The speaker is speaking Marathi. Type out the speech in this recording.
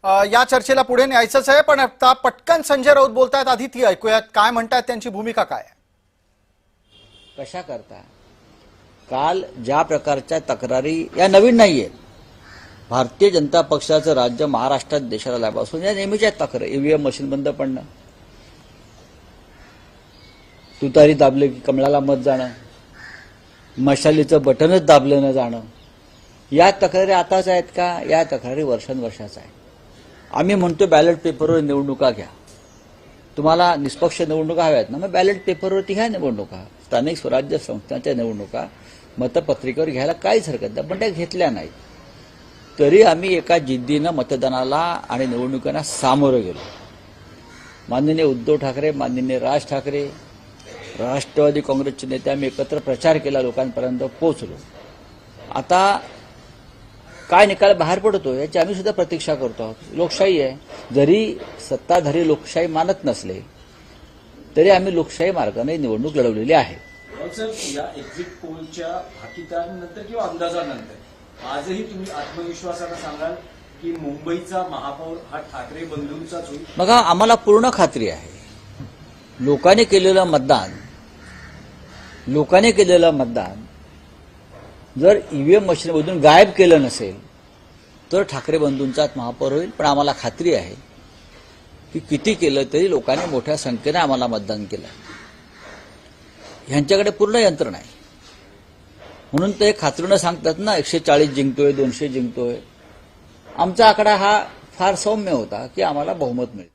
या चर्चेला पुढे न्यायचंच आहे, पण आता पटकन संजय राऊत बोलतायत. आधी ती ऐकूयात काय म्हणतायत, त्यांची भूमिका काय आहे. कशा करता काल ज्या प्रकारच्या तक्रारी या नवीन नाहीये, भारतीय जनता पक्षाचं राज्य महाराष्ट्रात देशाला आल्यापासून या नेहमीच्या तक्रारी, ईव्हीएम मशीन बंद पडणं, तुतारी दाबले की कमळाला मत जाणं, मशालीचं बटनच दाबलं न जाणं, या तक्रारी आताच आहेत का? या तक्रारी वर्षानुवर्षाच आहे. आम्ही म्हणतो बॅलेट पेपरवर निवडणुका घ्या, तुम्हाला निष्पक्ष निवडणुका हव्यात ना, मग बॅलेट पेपरवरती घ्या निवडणुका. स्थानिक स्वराज्य संस्थांच्या निवडणुका मतपत्रिकेवर घ्यायला काहीच हरकत नाही, पण त्या घेतल्या नाहीत. तरी आम्ही एका जिद्दीनं मतदानाला आणि निवडणुकांना सामोरं गेलो. माननीय उद्धव ठाकरे, माननीय राज ठाकरे, राष्ट्रवादी काँग्रेसचे नेते आम्ही एकत्र प्रचार केला, लोकांपर्यंत पोहोचलो. आता काय निकाल बाहेर पडतो याची आम्ही सुद्धा प्रतीक्षा करतो आहोत. लोकशाही आहे, जरी सत्ताधारी लोकशाही मानत नसले तरी आम्ही लोकशाही मार्गाने निवडणूक लढवलेली आहे. या एक्झिट पोलच्या हाकीकानंतर किंवा अंदाजानंतर आजही तुम्ही आत्मविश्वासाने सांगाल की मुंबईचा महापौर हा ठाकरे बंधूंचाच होईल? बघा, आम्हाला पूर्ण खात्री आहे, लोकांनी केलेलं मतदान जर ईव्हीएम मशीनमधून गायब केलं नसेल तर ठाकरे बंधूंचाच महापौर होईल. पण आम्हाला खात्री आहे की किती केलं तरी लोकांनी मोठ्या संख्येने आम्हाला मतदान केलं. ह्यांच्याकडे पूर्ण यंत्रणा आहे, म्हणून ते खात्रीनं सांगतात ना 140 जिंकतोय, 200 जिंकतोय. आमचा आकडा हा फार सौम्य होता की आम्हाला बहुमत मिळेल.